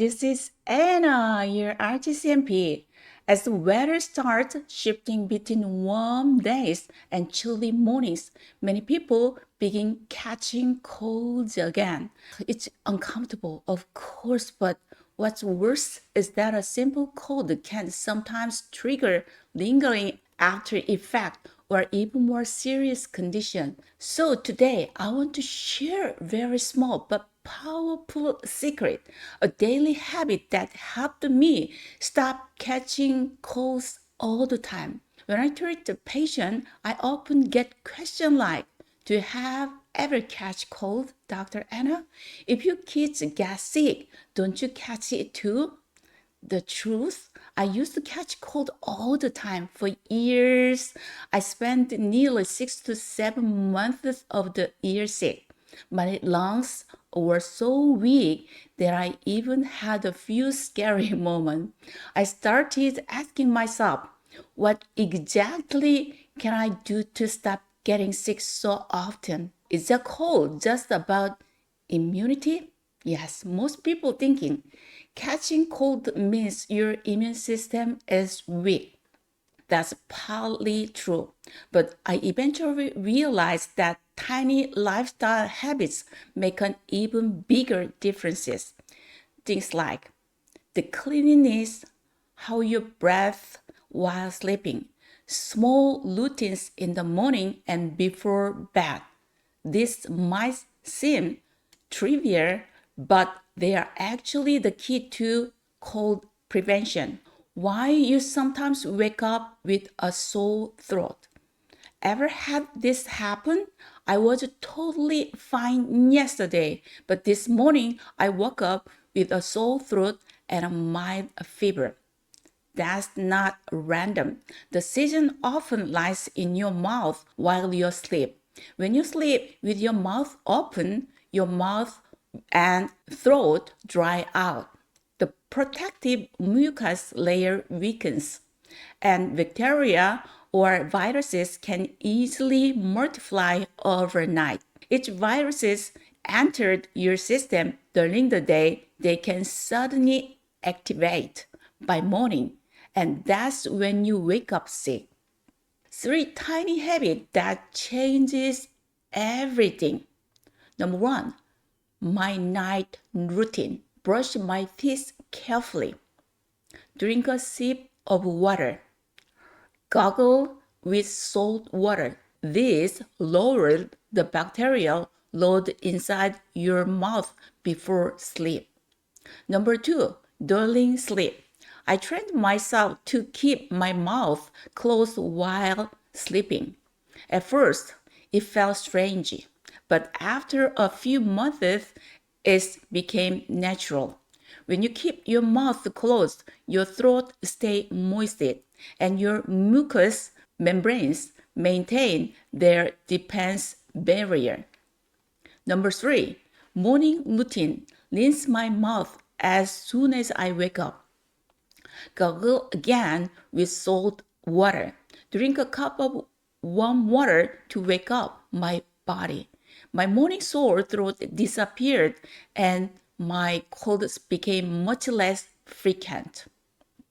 this is Anna, your RTCMP. As the weather starts shifting between warm days and chilly mornings, many people begin catching colds again. It's uncomfortable, of course, but what's worse is that a simple cold can sometimes trigger lingering after effect or even more serious condition. So today I want to share a very small but powerful secret, a daily habit that helped me stop catching colds all the time. When I treat the patient, I often get questions like, do you have ever catch cold, Dr. Anna? If your kids get sick, don't you catch it too? The truth, I used to catch cold all the time for years. I spent nearly 6 to 7 months of the year sick. My lungs were so weak that I even had a few scary moments. I started asking myself, what exactly can I do to stop getting sick so often? Is the cold just about immunity? Yes, most people thinking catching cold means your immune system is weak. That's partly true, but I eventually realized that tiny lifestyle habits make an even bigger differences. Things like the cleanliness, how you breathe while sleeping, small routines in the morning and before bed. This might seem trivial, but they are actually the key to cold prevention. Why you sometimes wake up with a sore throat? Ever had this happen? I was totally fine yesterday, but this morning I woke up with a sore throat and a mild fever. That's not random. The season often lies in your mouth while you sleep. When you sleep with your mouth open, your mouth and throat dry out. The protective mucus layer weakens, and bacteria or viruses can easily multiply overnight. If viruses entered your system during the day, they can suddenly activate by morning, and that's when you wake up sick. 3 tiny habits that changes everything. Number 1, my night routine. Brush my teeth carefully. Drink a sip of water. Gargle with salt water. This lowers the bacterial load inside your mouth before sleep. Number 2, during sleep. I trained myself to keep my mouth closed while sleeping. At first, it felt strange, but after a few months, it became natural. When you keep your mouth closed, your throat stays moist and your mucous membranes maintain their defense barrier. Number 3, morning routine. Rinse my mouth as soon as I wake up. Gargle again with salt water. Drink a cup of warm water to wake up my body. My morning sore throat disappeared and my colds became much less frequent.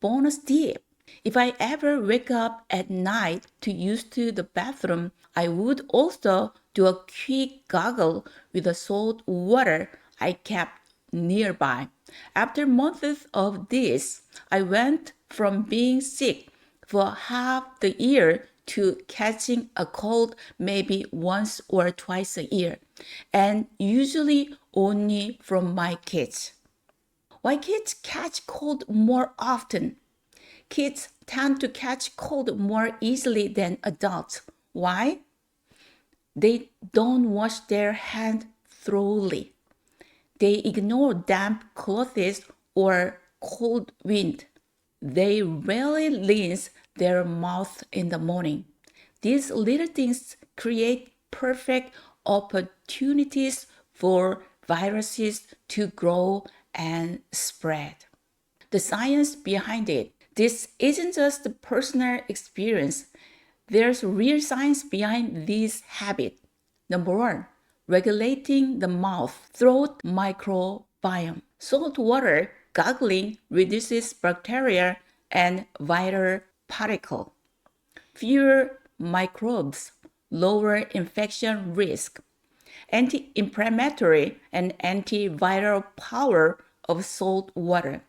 Bonus tip. If I ever wake up at night to use to the bathroom, I would also do a quick gargle with the salt water I kept nearby. After months of this, I went from being sick for half the year to catching a cold maybe once or twice a year, and usually only from my kids. Why kids catch cold more often? Kids tend to catch cold more easily than adults. Why? They don't wash their hands thoroughly. They ignore damp clothes or cold wind. They rarely rinse their mouth in the morning. These little things create perfect opportunities for viruses to grow and spread. The science behind it. This isn't just a personal experience. There's real science behind this habit. Number 1, regulating the mouth throat microbiome. Salt water Gargling reduces bacteria and viral particles. Fewer microbes, lower infection risk, anti-inflammatory and antiviral power of salt water.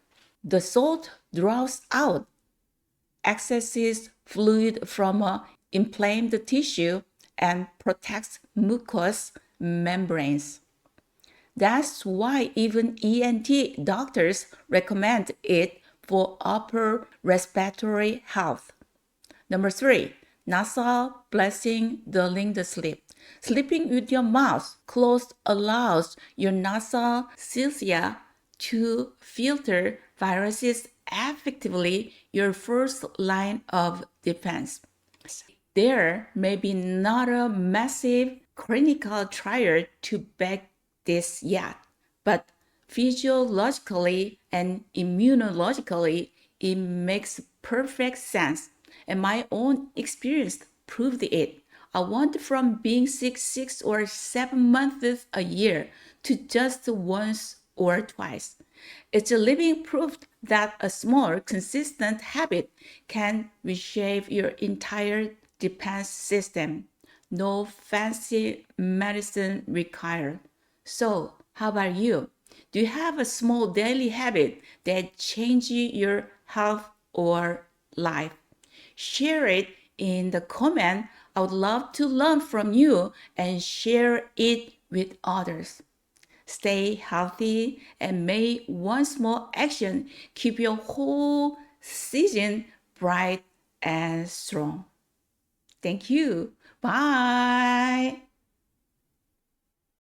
The salt draws out excess fluid from inflamed tissue and protects mucous membranes. That's why even ENT doctors recommend it for upper respiratory health. Number 3, nasal blessing during the sleep. Sleeping with your mouth closed allows your nasal cilia to filter viruses effectively, your first line of defense. There may be not a massive clinical trial to back this yet, but physiologically and immunologically, it makes perfect sense, and my own experience proved it. I went from being sick 6 or 7 months a year to just once or twice. It's a living proof that a small, consistent habit can reshape your entire defense system. No fancy medicine required. So, how about you? Do you have a small daily habit that changes your health or life? Share it in the comment. I would love to learn from you and share it with others. Stay healthy and may one small action keep your whole season bright and strong. Thank you. Bye.